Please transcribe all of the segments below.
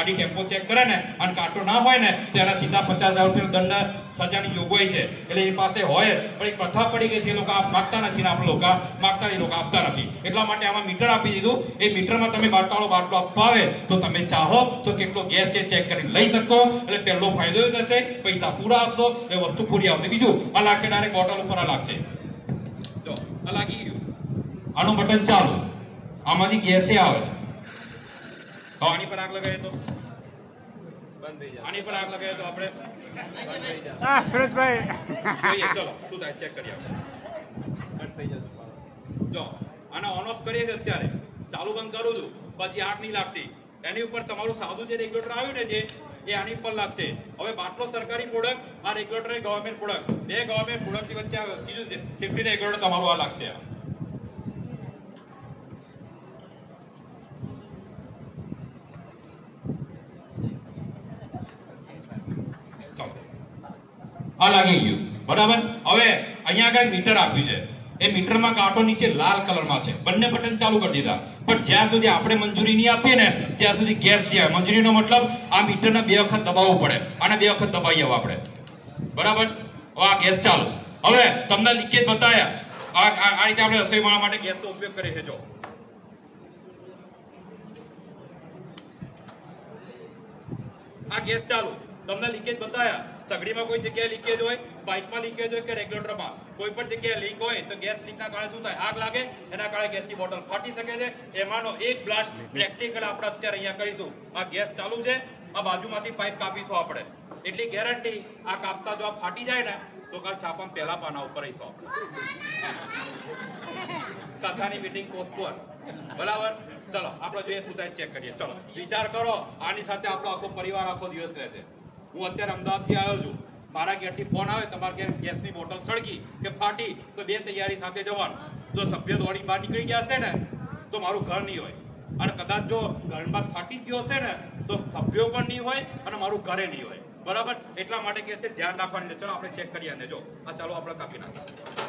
ગાડી tempo check કરે ને અને કાંટો ના હોય ને તેના સીધા 50,000 રૂપિયાનો દંડ સજાની જોગવાઈ છે. એટલે એની પાસે હોય પણ એક પ્રથા પડી ગઈ છે, એ લોકો માગતા નથી ને આપણે લોકો માગતા એ લોકો આપતા નથી. એટલા માટે આમાં મીટર આપી દીધું. એ મીટરમાં તમે બાટલો આપવા આવે તો તમે ચાહો તો કેટલો ગેસ છે ચેક કરીને લઈ શકશો. એટલે પહેલો ફાયદો એ થશે, પૈસા પૂરા આપશો એ વસ્તુ પૂરી આવશે. બીજું આ લાગશે ડાયરેક્ટ બોટલ ઉપર આ લાગશે, જો આ લાગી ગયું. આનું બટન ચાલુ, આમાંથી ગેસે આવે. આની પર આગ લગાવીએ તો બંધ થઈ જાય. આની પર આગ લગાવીએ તો આપણે બંધ થઈ જાય. હા સુરેશભાઈ જોઈએ ચલો શું થાય ચેક કરીએ આપણે. બંધ થઈ જશે. જો આને ઓન ઓફ કરીએ છીએ અત્યારે, ચાલુ બંધ કરું છું પછી આગ નહીં લાગતી. એની ઉપર તમારું સાદું જે રેગ્યુલેટર આવ્યું ને જે એ આની ઉપર લાગશે. હવે બાટલો સરકારી પ્રોડક્ટ, આ રેગ્યુલેટર એ ગવર્નમેન્ટ પ્રોડક્ટ. બે ગવર્નમેન્ટ પ્રોડક્ટની વચ્ચે આ ત્રીજું સેફ્ટી રેગ્યુલેટર તમારું આ લાગશે. આ લાગી ગયું બરાબર. હવે અહીંયા આગળ મીટર આપ્યું છે, એ મીટરમાં કાંટો નીચે લાલ કલરમાં છે. બંને બટન ચાલુ કરી દીધા, પણ જ્યાં સુધી આપણે મંજૂરી નહીં આપીએ ને ત્યાં સુધી ગેસ નહીં આવે. મંજૂરીનો મતલબ આ મીટરના 2 વખત દબાવવું પડે, આને 2 વખત દબાવી આવો આપણે બરાબર. હવે આ ગેસ ચાલુ. હવે તમને લીકેજ બતાવ્યા. આ રીતે આપણે રસોઈ બનાવવા માટે ગેસનો ઉપયોગ કરીએ છીએ. જો આ ગેસ ચાલુ, તમને લીકેજ બતાવ્યા. સગડીમાં કોઈ જગ્યાએ લીકેજ હોય, પાઇપમાં લીકેજ હોય કે રેગ્યુલેટરમાં કોઈ પણ જગ્યાએ લીક હોય તો ગેસ લીકના કારણે શું થાય, આગ લાગે. એના કારણે ગેસની બોટલ ફાટી શકે છે. એમાંનો એક બ્લાસ્ટ પ્રેક્ટિકલ આપણે અત્યારે અહીંયા કરીશું. આ ગેસ ચાલુ છે, આ બાજુમાંથી પાઇપ કાપીશું આપણે. એટલી ગેરંટી આ કાપતા જો આ ફાટી જાય ને તો કાલ છાપામાં પહેલા પાના ઉપર આવીશું આપણે. કથાની મીટિંગ પોસ્ટપોન બરાબર. ચલો આપણે જોઈએ શું થાય ચેક કરીએ. ચલો વિચાર કરો, આની સાથે આપણો આખો પરિવાર આખો દિવસ રહે છે. હું અત્યારે અમદાવાદથી આવ્યો છું, મારા ઘેરથી ફોન આવે તમારા ઘેર ગેસની બોટલ સળગી કે ફાટી તો 2 તૈયારી સાથે જવાનું. જો સભ્ય દોડી બહાર નીકળી ગયા હશે ને તો મારું ઘર નહીં હોય, અને કદાચ જો ઘરમાં ફાટી ગયો હશે ને તો સભ્યો પણ નહીં હોય અને મારું ઘરે નહીં હોય બરાબર. એટલા માટે કે છે ધ્યાન રાખવાનું. ચલો આપણે ચેક કરીએ. અને જો આ ચાલો આપણે કાપી નાખીએ.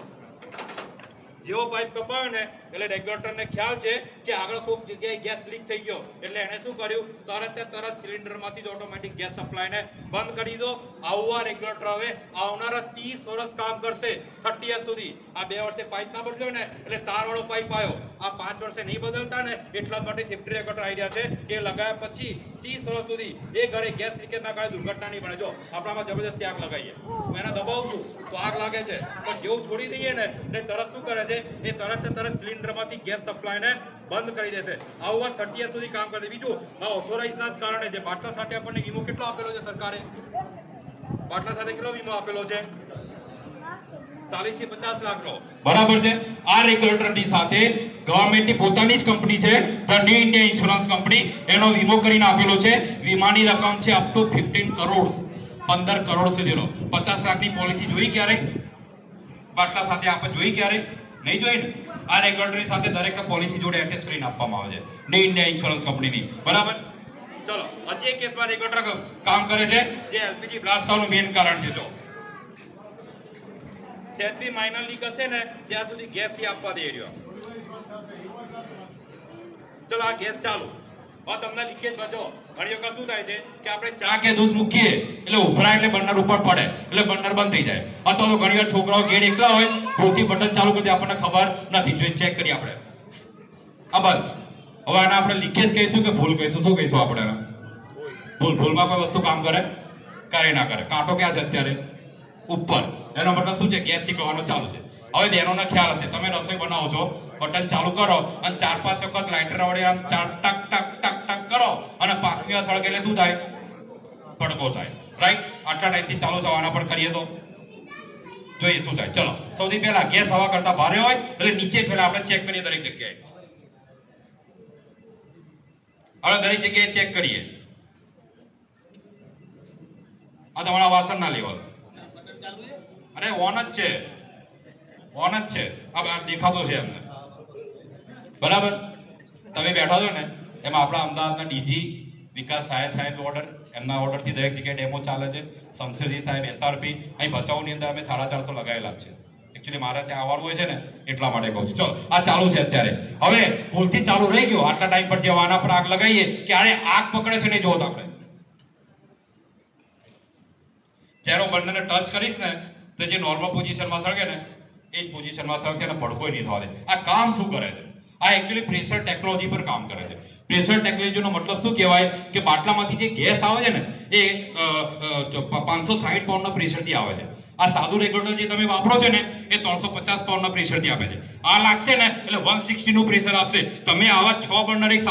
જેવો પાઇપ કપાયો ને એટલે રેગ્યુલેટરને ખ્યાલ છે કે આગળ કોઈક જગ્યાએ ગેસ લીક થઈ ગયો, એટલે એને શું કર્યું, તરત સિલિન્ડરમાંથી જ ઓટોમેટિક ગેસ સપ્લાયને બંધ કરી દો. આવું આ રેગ્યુલેટર હવે આવનારા 30 વર્ષ કામ કરશે, 30 years સુધી. આ 2 વર્ષે પાઇપ ના બદલ્યો ને એટલે તારવાળો પાઇપ આવ્યો. આ 5 વર્ષે નહીં બદલતા ને એટલા માટે સેફ્ટી રેગ્યુલેટર આઈડિયા છે કે લગાવ્યા પછી 30 વર્ષ સુધી એ ઘરે ગેસ લીકેજના કારણે દુર્ઘટના નહીં બને. જો આપણામાં જબરદસ્તી આગ લગાવીએ, હું એને દબાવું છું તો આગ લાગે છે, પણ જેવું છોડી દઈએ ને એટલે તરત શું કરે છે, એ તરત સિલિન્ડરમાંથી ગેસ સપ્લાયને બંધ કરી દેશે. આવું 30 years સુધી કામ કરે. બીજું આ ઓથોરાઇઝના જ કારણે છે. બાટલા સાથે આપણને વીમો કેટલો આપેલો છે સરકારે? બાટલા સાથે કેટલો વીમો આપેલો છે? 40 થી 50 લાખનો બરાબર છે. આ રેગ્યુલેટરની સાથે ગવર્નમેન્ટની પોતાની જ કંપની છે, the new India insurance company, એનો વીમો કરીને આપેલો છે. વીમાની રકમ છે અપ ટુ 15 કરોડ, 15 કરોડ સુધીનો. 50 લાખની પોલિસી જોઈ ક્યારે? બાટલા સાથે આપણે જોઈ ક્યારે? નહીં જોઈ ને. આ રેગ્યુલેટરની સાથે દરેકને પોલિસી જોડે એટેચ કરીને આપવામાં આવે છે, ન્યુ ઇન્ડિયા ઇન્સ્યોરન્સ કંપનીની બરાબર. ચલો હજી એક કેસમાં રેગ્યુલેટર કામ કરે છે જે એલપીજી બ્લાસ્ટ થવાનું મેઇન કારણ છે. જો સેજ બી માઇનર લીક હશે ને ત્યાં સુધી ગેસ થી આપવા દે રહ્યો. ચલો આ ગેસ ચાલુ. હવે તમને લીકેજ બચો. ઘણી વખત શું થાય છે કે આપણે ચા કે દૂધ મૂકીએ એટલે ઉભરાય એટલે બર્નર ઉપર પડે એટલે બર્નર બંધ થઈ જાય. અથવા તો ઘણી વાર છોકરાઓ ઘેર એકલા હોય, ભૂલથી બટન ચાલુ કરી દે, આપણને ખબર નથી. જોઈ ચેક કરીએ આપણે. આ બંધ. હવે આને આપણે લીકેજ કહીશું કે ભૂલ કહીશું? શું કહીશું આપણે? ભૂલમાં કોઈ વસ્તુ કામ કરે? કરે ના કરે. કાંટો ક્યાં છે અત્યારે? ઉપર. એનો મતલબ શું છે? ગેસ નીકળવાનો ચાલુ છે. હવે બહેનોને ખ્યાલ હશે, તમે રસોઈ બનાવો છો, બટન ચાલુ કરો અને 4-5 વખત લાઇટર વડે આમ ટક ટક ટક ટક કરો અને પાકવી સળગે એટલે શું થાય? ભડકો થાય. રાઈટ? આટલા ટાઈમથી ચાલુ થવાના પણ કરીએ તો જોઈએ શું થાય. ચલો સૌથી પહેલા ગેસ હવા કરતા ભારે હોય એટલે નીચે પહેલા આપણે ચેક કરીએ દરેક જગ્યાએ. હવે દરેક જગ્યાએ ચેક કરીએ. આ તમારા વાસણ ના લેવલ અરે ઓન જ છે, ઓન જ છે. આ બહાર દેખાતો છે એમને બરાબર. તમે બેઠા છો ને એમાં આપણા અમદાવાદના ડીજી વિકાસ સાહેબ ઓર્ડર, એમના ઓર્ડરથી દરેક જગ્યાએ ડેમો ચાલે છે. શમશેરજી સાહેબ SRP અહીં ભચાઉની અંદર અમે 450 લગાવેલા છે. એકચ્યુઅલી મારે ત્યાં આવવાનું હોય છે ને એટલા માટે કહું છું. ચલો આ ચાલુ છે અત્યારે. હવે ભૂલથી ચાલુ રહી ગયો આટલા ટાઈમ પર જે આના પર આગ લગાવીએ કે આને આગ પકડે છે ને જોવો તો આપણે જ્યારે હું બંનેને ટચ કરીશ ને તો જે નોર્મલ પોઝિશનમાં સળગે ને એ જ પોઝિશનમાં સળગશે અને ભડકોય નહીં થવા દે. આ કામ શું કરે છે? આ એકચ્યુઅલી પ્રેશર ટેકનોલોજી પર કામ કરે છે. પ્રેશર ટેકનોલોજીનો મતલબ શું કહેવાય કે બાટલામાંથી જે ગેસ આવે છે ને એ 560 પાઉન્ડના પ્રેશરથી આવે છે. આ સાદું રેગ્યુલેટર જે તમે વાપરો છો ને એ 350 પાઉન્ડના પ્રેશરથી આપે છે. આ લાગશે ને એટલે 160 નું પ્રેશર આપશે. તમે આવા 6 બર્નર એક